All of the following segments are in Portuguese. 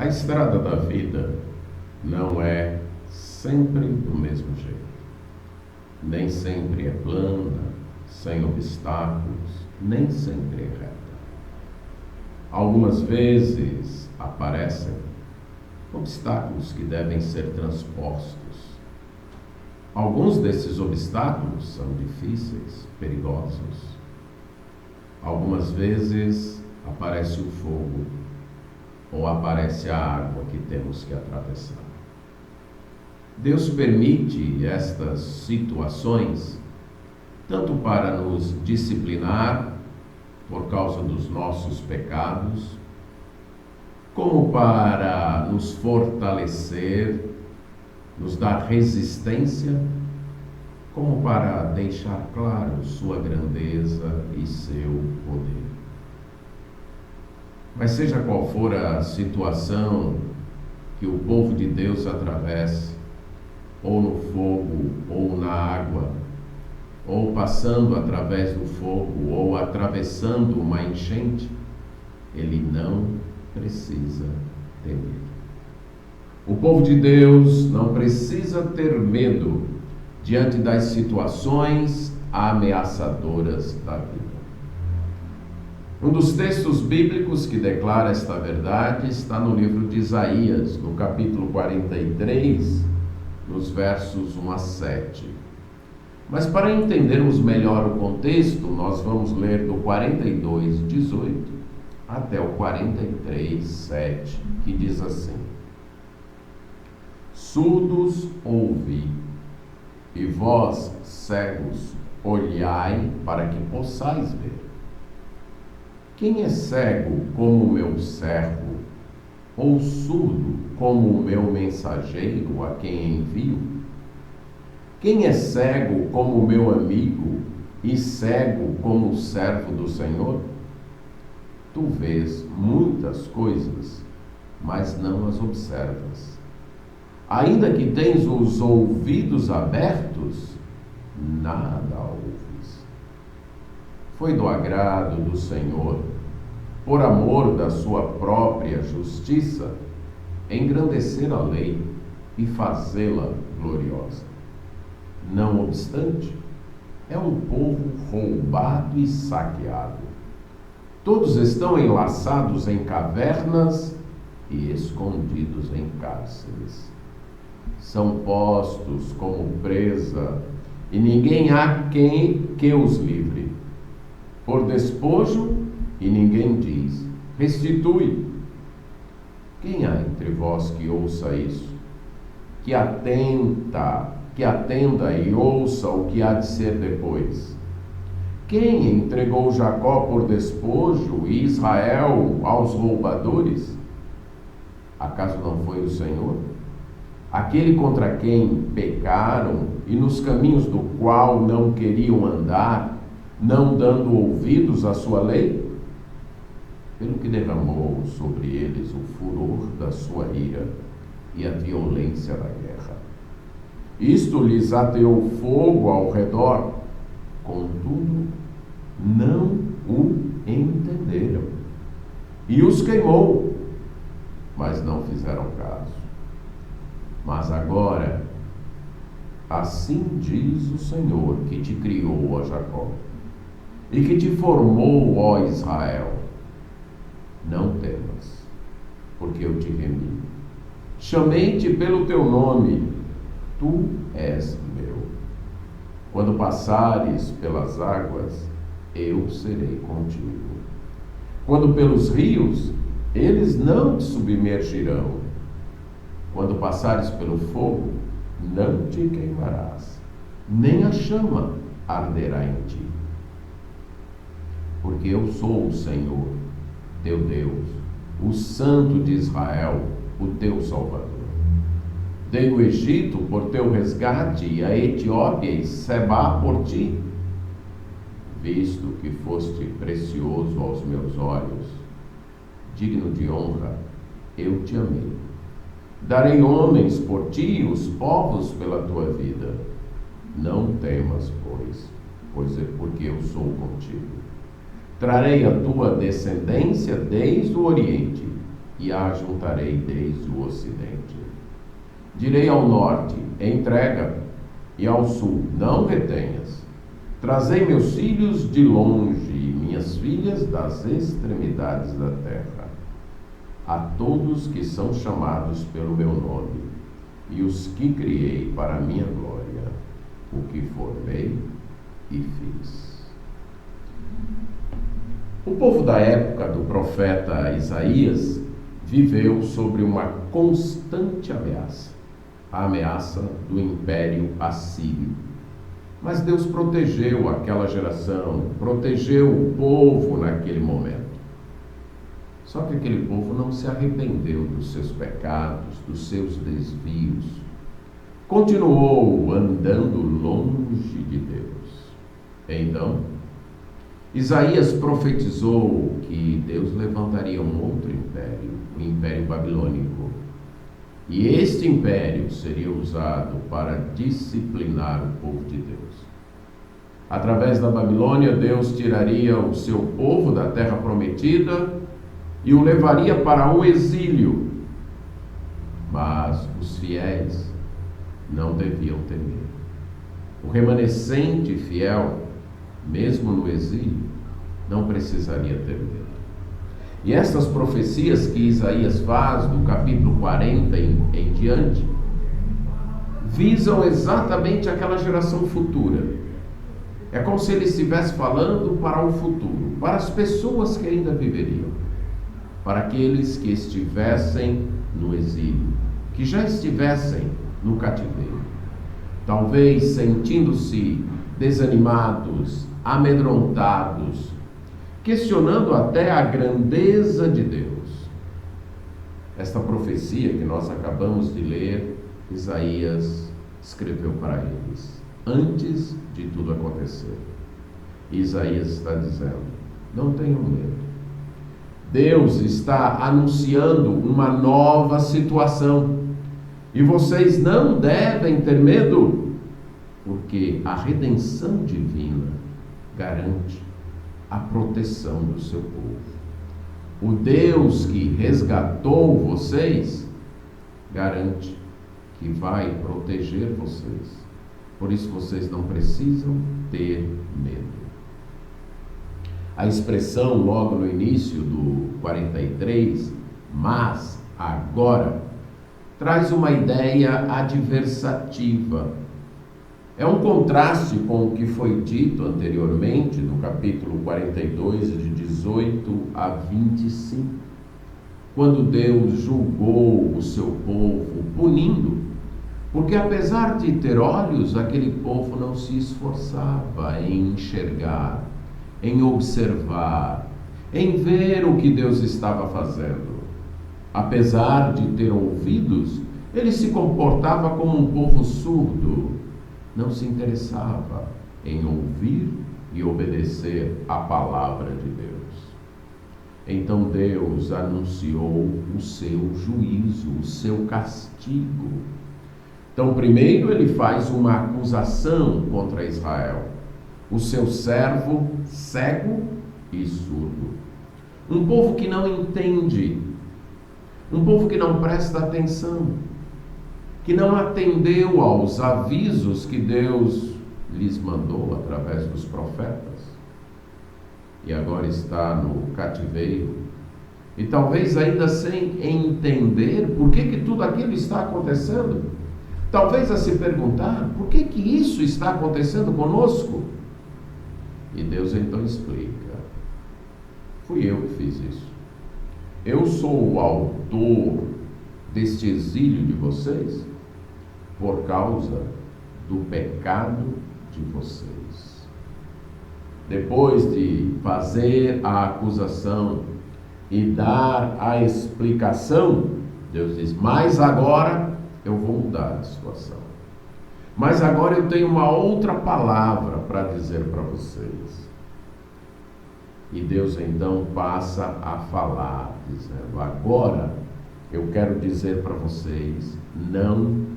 A estrada da vida não é sempre do mesmo jeito. Nem sempre é plana, sem obstáculos, nem sempre é reta. Algumas vezes aparecem obstáculos que devem ser transpostos. Alguns desses obstáculos são difíceis, perigosos. Algumas vezes aparece o fogo ou aparece a água que temos que atravessar. Deus permite estas situações tanto para nos disciplinar por causa dos nossos pecados, como para nos fortalecer, nos dar resistência, como para deixar claro sua grandeza e seu poder. Mas seja qual for a situação que o povo de Deus atravesse, ou no fogo, ou na água, ou passando através do fogo, ou atravessando uma enchente, ele não precisa temer. O povo de Deus não precisa ter medo diante das situações ameaçadoras da vida. Um dos textos bíblicos que declara esta verdade está no livro de Isaías, no capítulo 43, nos versos 1 a 7. Mas para entendermos melhor o contexto, nós vamos ler do 42, 18 até o 43, 7, que diz assim: Surdos ouvi, e vós, cegos, olhai para que possais ver. Quem é cego como o meu servo, ou surdo como o meu mensageiro a quem envio? Quem é cego como o meu amigo e cego como o servo do Senhor? Tu vês muitas coisas, mas não as observas. Ainda que tens os ouvidos abertos, nada ouves. Foi do agrado do Senhor, por amor da sua própria justiça, engrandecer a lei e fazê-la gloriosa. Não obstante, é um povo roubado e saqueado. Todos estão enlaçados em cavernas e escondidos em cárceres. São postos como presa, e ninguém há que os livre. Por despojo, e ninguém diz: restitui. Quem há entre vós que ouça isso? Que atenda e ouça o que há de ser depois? Quem entregou Jacó por despojo e Israel aos roubadores? Acaso não foi o Senhor? Aquele contra quem pecaram e nos caminhos do qual não queriam andar, não dando ouvidos à sua lei? Pelo que derramou sobre eles o furor da sua ira e a violência da guerra. Isto lhes ateou fogo ao redor, contudo, não o entenderam. E os queimou, mas não fizeram caso. Mas agora, assim diz o Senhor que te criou, ó Jacó, e que te formou, ó Israel: não temas, porque eu te remi. Chamei-te pelo teu nome, tu és meu. Quando passares pelas águas, eu serei contigo. Quando pelos rios, eles não te submergirão. Quando passares pelo fogo, não te queimarás, nem a chama arderá em ti. Porque eu sou o Senhor, teu Deus, o Santo de Israel, o teu Salvador. Dei o Egito por teu resgate e a Etiópia e Sebá por ti, visto que foste precioso aos meus olhos, digno de honra, eu te amei. Darei homens por ti e os povos pela tua vida. Não temas, pois é porque eu sou contigo. Trarei a tua descendência desde o Oriente e a ajuntarei desde o ocidente. Direi ao norte, entrega, e ao sul, não retenhas. Trazei meus filhos de longe e minhas filhas das extremidades da terra, a todos que são chamados pelo meu nome, e os que criei para a minha glória, o que formei e fiz. O povo da época do profeta Isaías viveu sobre uma constante ameaça, a ameaça do Império Assírio. Mas Deus protegeu aquela geração, protegeu o povo naquele momento. Só que aquele povo não se arrependeu dos seus pecados, dos seus desvios. Continuou andando longe de Deus. Então, Isaías profetizou que Deus levantaria um outro império, o Império Babilônico. E este império seria usado para disciplinar o povo de Deus. Através da Babilônia, Deus tiraria o seu povo da terra prometida e o levaria para o exílio. Mas os fiéis não deviam temer. O remanescente fiel, mesmo no exílio, não precisaria ter medo. E essas profecias que Isaías faz, do capítulo 40 em diante, visam exatamente aquela geração futura. É como se ele estivesse falando para o futuro, para as pessoas que ainda viveriam, para aqueles que estivessem no exílio, que já estivessem no cativeiro, talvez sentindo-se desanimados, amedrontados, questionando até a grandeza de Deus. Esta profecia que nós acabamos de ler, Isaías escreveu para eles, antes de tudo acontecer. Isaías está dizendo, não tenham medo. Deus está anunciando uma nova situação. E vocês não devem ter medo, porque a redenção divina garante a proteção do seu povo. O Deus que resgatou vocês garante que vai proteger vocês. Por isso vocês não precisam ter medo. A expressão logo no início do 43, mas agora, traz uma ideia adversativa. É um contraste com o que foi dito anteriormente, no capítulo 42, de 18 a 25, quando Deus julgou o seu povo, punindo, porque apesar de ter olhos, aquele povo não se esforçava em enxergar, em observar, em ver o que Deus estava fazendo. Apesar de ter ouvidos, ele se comportava como um povo surdo, não se interessava em ouvir e obedecer a palavra de Deus. Então Deus anunciou o seu juízo, o seu castigo. Então, primeiro ele faz uma acusação contra Israel, o seu servo cego e surdo. Um povo que não entende, um povo que não presta atenção, que não atendeu aos avisos que Deus lhes mandou através dos profetas, e agora está no cativeiro, e talvez ainda sem entender por que tudo aquilo está acontecendo, talvez a se perguntar, por que isso está acontecendo conosco? E Deus então explica, fui eu que fiz isso, eu sou o autor deste exílio de vocês, por causa do pecado de vocês. Depois de fazer a acusação e dar a explicação, Deus diz, mas agora eu vou mudar a situação. Mas agora eu tenho uma outra palavra para dizer para vocês. E Deus então passa a falar, dizendo, agora eu quero dizer para vocês, não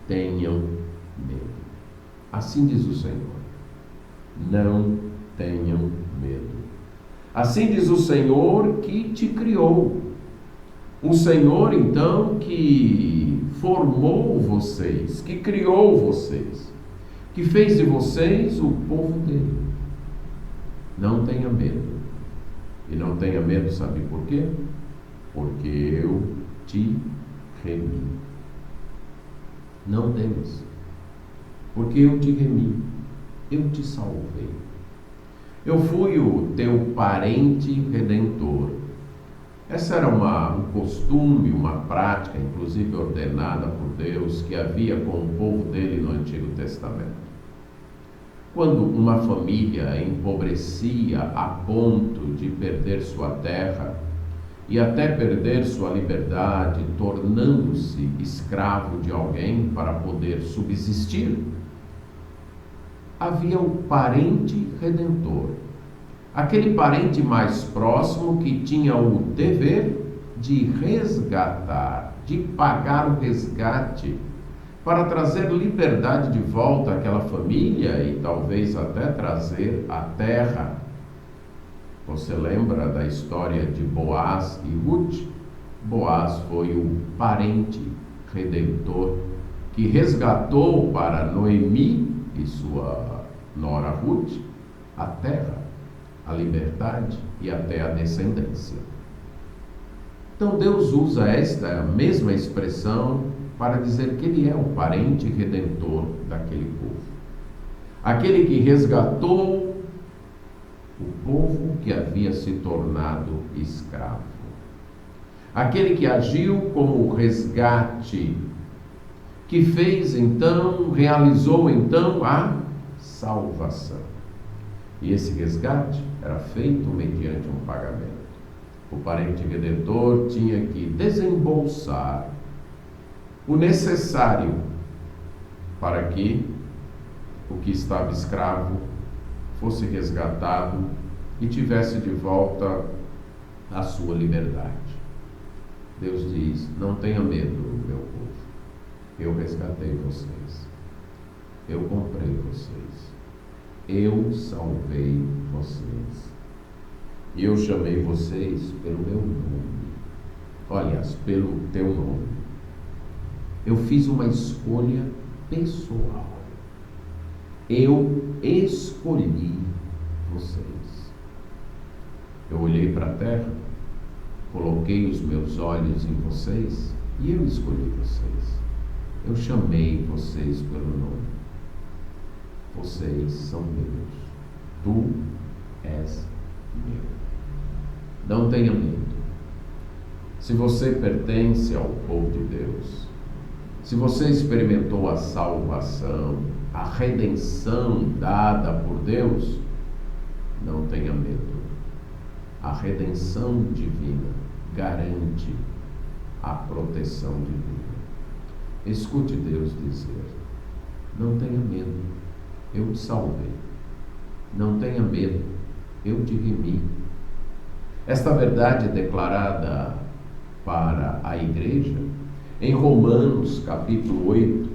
tenham medo. Assim diz o Senhor, não tenham medo. Assim diz o Senhor que te criou, Um Senhor, então, que formou vocês, que criou vocês, que fez de vocês o povo dele. Não tenha medo. E não tenha medo, sabe por quê? Porque eu te remi. Não temas, porque eu te remi, eu te salvei. Eu fui o teu parente redentor. Essa era um costume, uma prática, inclusive ordenada por Deus, que havia com o povo dele no Antigo Testamento. Quando uma família empobrecia a ponto de perder sua terra e até perder sua liberdade, tornando-se escravo de alguém para poder subsistir, havia o parente redentor, aquele parente mais próximo que tinha o dever de resgatar, de pagar o resgate, para trazer liberdade de volta àquela família e talvez até trazer a terra. Você lembra da história de Boaz e Ruth? Boaz foi o parente redentor que resgatou para Noemi e sua nora Ruth a terra, a liberdade e até a descendência. Então Deus usa esta mesma expressão para dizer que ele é o parente redentor daquele povo. Aquele que resgatou o povo que havia se tornado escravo. Aquele que agiu como resgate, que fez então, realizou então a salvação. E esse resgate era feito mediante um pagamento. O parente redentor tinha que desembolsar o necessário para que o que estava escravo fosse resgatado e tivesse de volta a sua liberdade. Deus diz: não tenha medo, meu povo. Eu resgatei vocês. Eu comprei vocês. Eu salvei vocês. E eu chamei vocês pelo meu nome. Aliás, pelo teu nome. Eu fiz uma escolha pessoal. Eu escolhi vocês. Eu olhei para a terra, coloquei os meus olhos em vocês e eu escolhi vocês. Eu chamei vocês pelo nome. Vocês são meus. Tu és meu. Não tenha medo. Se você pertence ao povo de Deus, se você experimentou a salvação, a redenção dada por Deus, não tenha medo. A redenção divina garante a proteção divina. Escute Deus dizer: não tenha medo, eu te salvei. Não tenha medo, eu te remi. Esta verdade é declarada para a igreja em Romanos capítulo 8,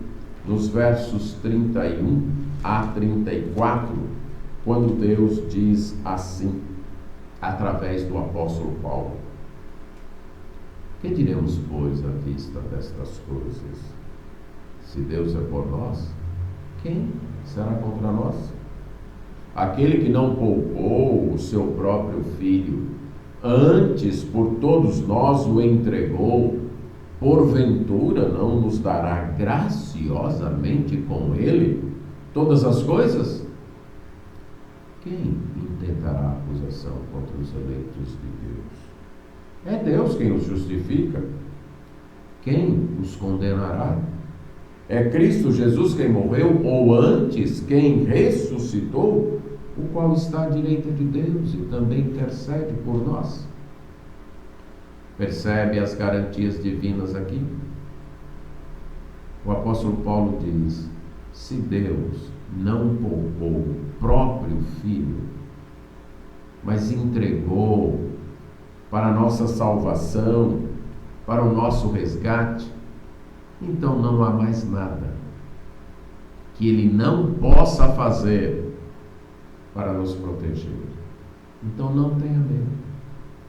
nos versos 31 a 34, quando Deus diz assim, através do apóstolo Paulo: que diremos, pois, à vista destas coisas? Se Deus é por nós, quem será contra nós? Aquele que não poupou o seu próprio filho, antes por todos nós o entregou, porventura não nos dará graciosamente com ele todas as coisas? Quem intentará acusação contra os eleitos de Deus? É Deus quem os justifica. Quem os condenará? É Cristo Jesus quem morreu, ou antes quem ressuscitou, o qual está à direita de Deus e também intercede por nós. Percebe as garantias divinas aqui? O apóstolo Paulo diz: se Deus não poupou o próprio Filho, mas entregou para a nossa salvação, para o nosso resgate, então não há mais nada que Ele não possa fazer para nos proteger. Então não tenha medo,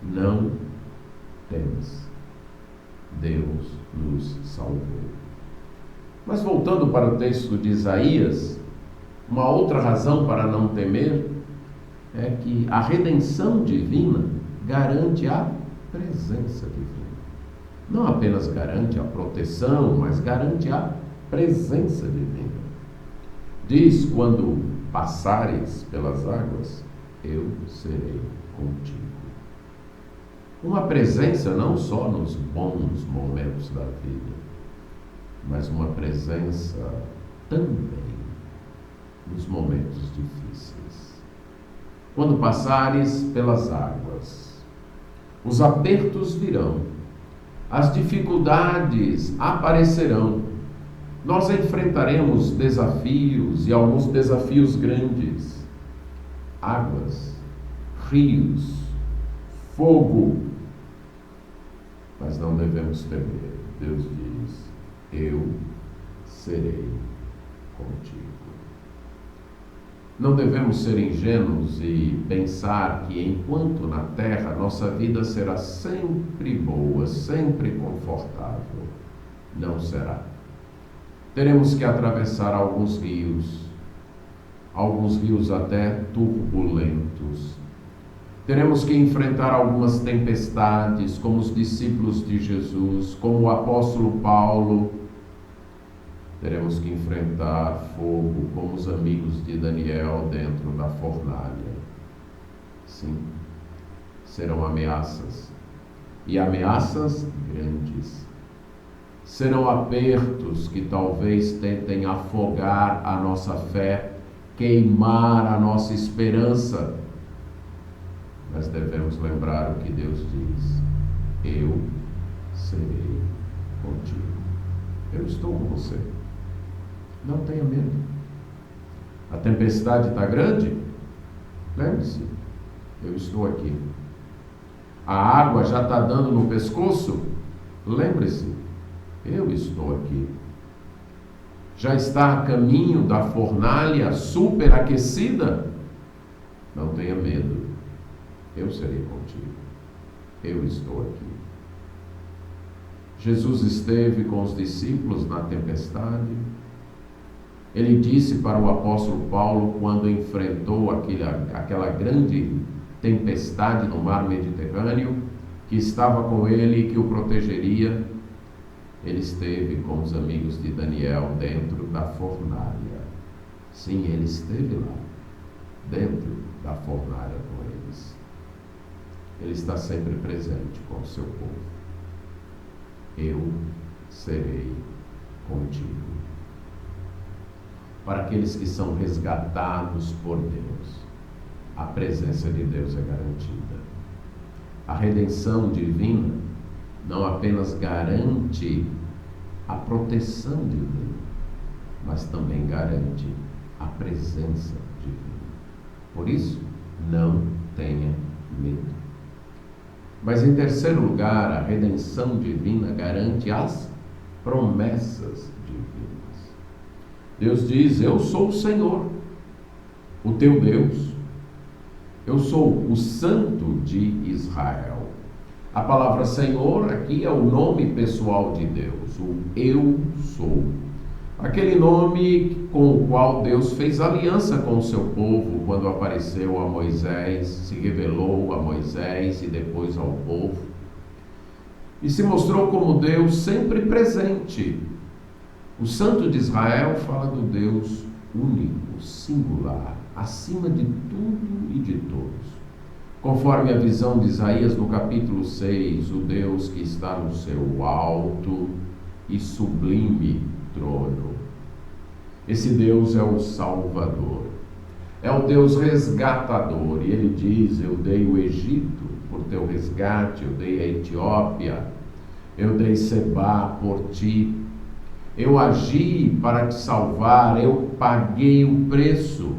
não temas. Deus nos salvou. Mas voltando para o texto de Isaías, uma outra razão para não temer é que a redenção divina garante a presença divina. Não apenas garante a proteção, mas garante a presença divina. Diz: quando passares pelas águas, eu serei contigo. Uma presença não só nos bons momentos da vida, mas uma presença também nos momentos difíceis. Quando passares pelas águas, os apertos virão, as dificuldades aparecerão. Nós enfrentaremos desafios, e alguns desafios grandes. Águas, rios, fogo. Mas não devemos temer. Deus diz: eu serei contigo. Não devemos ser ingênuos e pensar que enquanto na terra nossa vida será sempre boa, sempre confortável. Não será. Teremos que atravessar alguns rios até turbulentos. Teremos que enfrentar algumas tempestades, como os discípulos de Jesus, como o apóstolo Paulo. Teremos que enfrentar fogo, como os amigos de Daniel dentro da fornalha. Sim, serão ameaças, e ameaças grandes. Serão apertos que talvez tentem afogar a nossa fé, queimar a nossa esperança. Mas devemos lembrar o que Deus diz: eu serei contigo. Eu estou com você. Não tenha medo. A tempestade está grande? Lembre-se, eu estou aqui. A água já está dando no pescoço? Lembre-se, eu estou aqui. Já está a caminho da fornalha superaquecida? Não tenha medo. Eu serei contigo. Eu estou aqui. Jesus esteve com os discípulos na tempestade. Ele disse para o apóstolo Paulo, quando enfrentou aquela grande tempestade no mar Mediterrâneo, que estava com ele e que o protegeria. Ele esteve com os amigos de Daniel dentro da fornalha. Sim, ele esteve lá, dentro da fornalha com eles. Ele está sempre presente com o seu povo. Eu serei contigo. Para aqueles que são resgatados por Deus, a presença de Deus é garantida. A redenção divina não apenas garante a proteção divina, mas também garante a presença divina. Por isso, não tenha medo. Mas em terceiro lugar, a redenção divina garante as promessas divinas. Deus diz: eu sou o Senhor, o teu Deus. Eu sou o Santo de Israel. A palavra Senhor aqui é o nome pessoal de Deus, o eu sou. Aquele nome com o qual Deus fez aliança com o seu povo quando apareceu a Moisés, se revelou a Moisés e depois ao povo. E se mostrou como Deus sempre presente. O Santo de Israel fala do Deus único, singular, acima de tudo e de todos. Conforme a visão de Isaías no capítulo 6, o Deus que está no seu alto e sublime trono. Esse Deus é o Salvador, é o Deus resgatador, e ele diz: eu dei o Egito por teu resgate, eu dei a Etiópia, eu dei Sebá por ti, eu agi para te salvar, eu paguei o preço,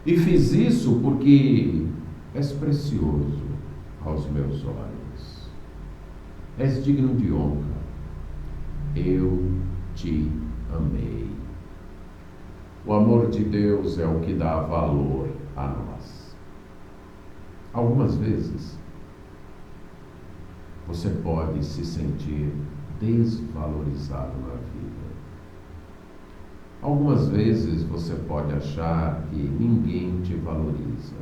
e fiz isso porque és precioso aos meus olhos, és digno de honra, eu te amei. O amor de Deus é o que dá valor a nós. Algumas vezes, você pode se sentir desvalorizado na vida. Algumas vezes você pode achar que ninguém te valoriza,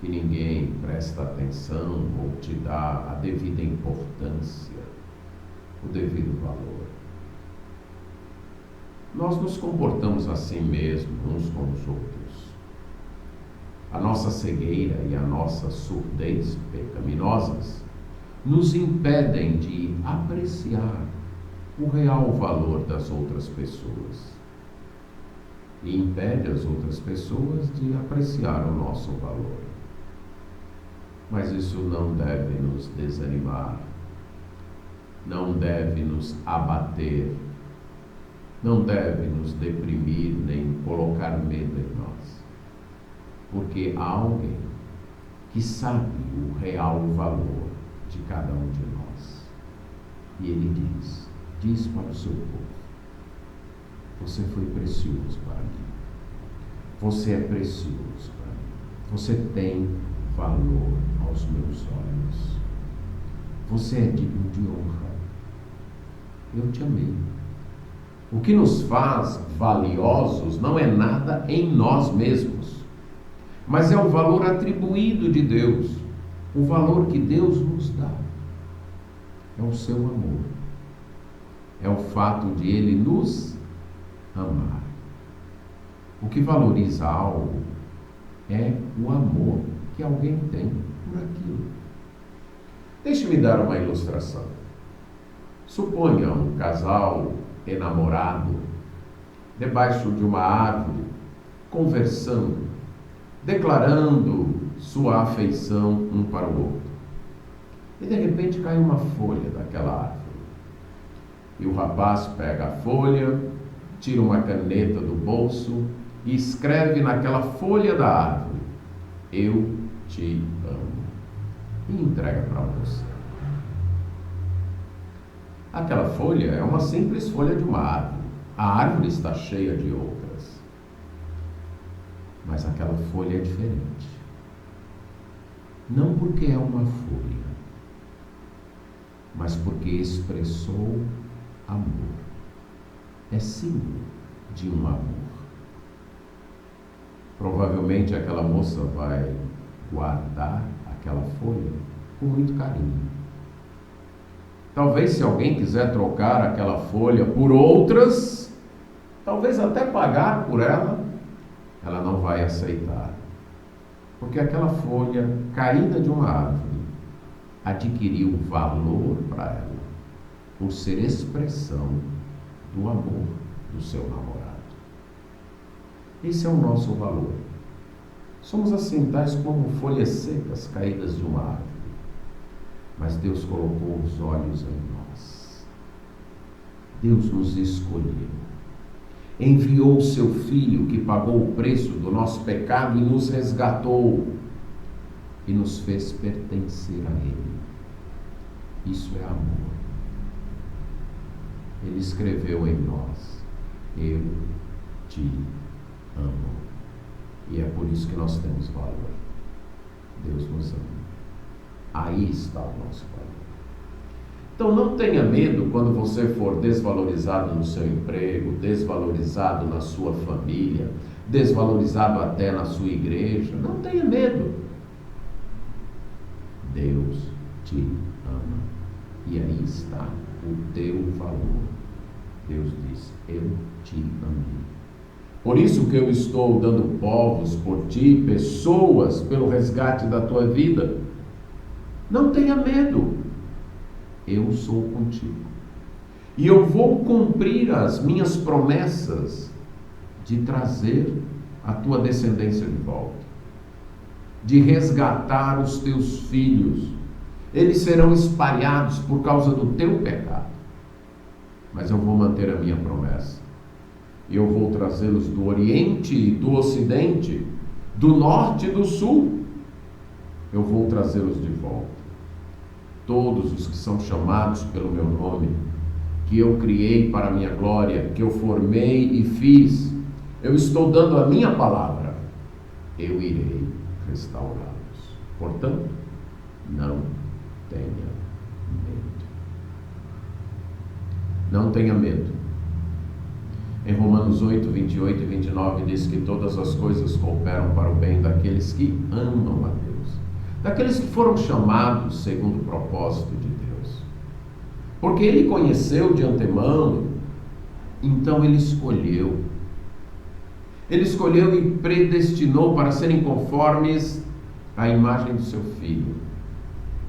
que ninguém presta atenção ou te dá a devida importância, o devido valor. Nós nos comportamos assim mesmo uns com os outros. A nossa cegueira e a nossa surdez pecaminosas nos impedem de apreciar o real valor das outras pessoas e impede as outras pessoas de apreciar o nosso valor. Mas isso não deve nos desanimar, não deve nos abater, não deve nos deprimir nem colocar medo em nós, porque há alguém que sabe o real valor de cada um de nós. E ele diz para o seu povo: você foi precioso para mim, você é precioso para mim, você tem valor aos meus olhos, você é digno de honra, eu te amei. O que nos faz valiosos não é nada em nós mesmos, mas é o valor atribuído de Deus, o valor que Deus nos dá. É o seu amor, é o fato de Ele nos amar. O que valoriza algo é o amor que alguém tem por aquilo. Deixe-me dar uma ilustração. Suponha um casal enamorado debaixo de uma árvore, conversando, declarando sua afeição um para o outro. E de repente cai uma folha daquela árvore. E o rapaz pega a folha, tira uma caneta do bolso e escreve naquela folha da árvore: eu te amo. E entrega para você. Aquela folha é uma simples folha de uma árvore. A árvore está cheia de outras. Mas aquela folha é diferente. Não porque é uma folha, mas porque expressou amor. É símbolo de um amor. Provavelmente aquela moça vai guardar aquela folha com muito carinho. Talvez, se alguém quiser trocar aquela folha por outras, talvez até pagar por ela, ela não vai aceitar. Porque aquela folha caída de uma árvore adquiriu valor para ela, por ser expressão do amor do seu namorado. Esse é o nosso valor. Somos assim, tais como folhas secas caídas de uma árvore. Mas Deus colocou os olhos em nós. Deus nos escolheu. Enviou o seu Filho que pagou o preço do nosso pecado e nos resgatou e nos fez pertencer a Ele. Isso é amor. Ele escreveu em nós: eu te amo. E é por isso que nós temos valor. Deus nos ama. Aí está o nosso valor. Então não tenha medo quando você for desvalorizado no seu emprego, desvalorizado na sua família, desvalorizado até na sua igreja. Não tenha medo. Deus te ama. E aí está o teu valor. Deus diz: eu te amei. Por isso que eu estou dando povos por ti, pessoas pelo resgate da tua vida. Não tenha medo, eu sou contigo. E eu vou cumprir as minhas promessas de trazer a tua descendência de volta, de resgatar os teus filhos. Eles serão espalhados por causa do teu pecado, mas eu vou manter a minha promessa. E eu vou trazê-los do Oriente e do Ocidente, do Norte e do Sul. Eu vou trazê-los de volta. Todos os que são chamados pelo meu nome, que eu criei para a minha glória, que eu formei e fiz, eu estou dando a minha palavra, eu irei restaurá-los. Portanto, não tenha Não tenha medo. Em Romanos 8, 28 e 29 diz que todas as coisas cooperam para o bem daqueles que amam a Deus, daqueles que foram chamados segundo o propósito de Deus. Porque Ele conheceu de antemão, então Ele escolheu. Ele escolheu e predestinou para serem conformes à imagem do seu Filho.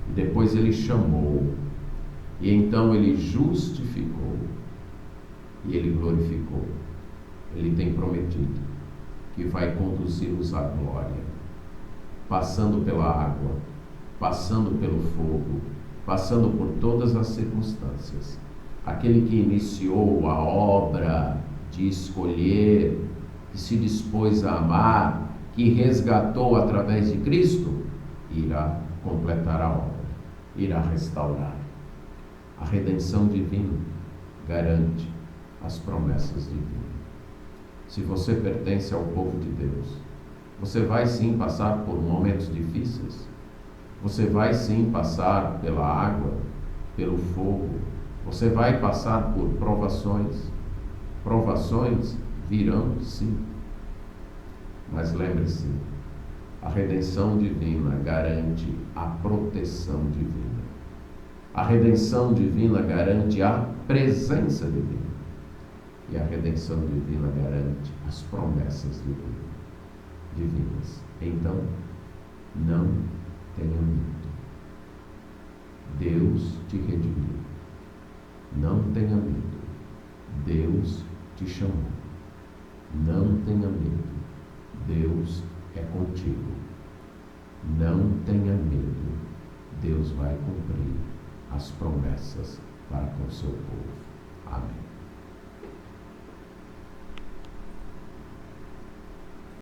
E depois Ele chamou. E então Ele justificou. E Ele glorificou. Ele tem prometido que vai conduzi-los à glória, passando pela água, passando pelo fogo, passando por todas as circunstâncias. Aquele que iniciou a obra de escolher, que se dispôs a amar, que resgatou através de Cristo, irá completar a obra, irá restaurar. A redenção divina garante as promessas divinas. Se você pertence ao povo de Deus, você vai sim passar por momentos difíceis, você vai sim passar pela água, pelo fogo, você vai passar por provações. Provações virão sim, mas lembre-se, a redenção divina garante a proteção divina. A redenção divina garante a presença divina. E a redenção divina garante as promessas divinas. Então, não tenha medo. Deus te redimiu. Não tenha medo. Deus te chamou. Não tenha medo. Deus é contigo. Não tenha medo. Deus vai cumprir as promessas para com o seu povo.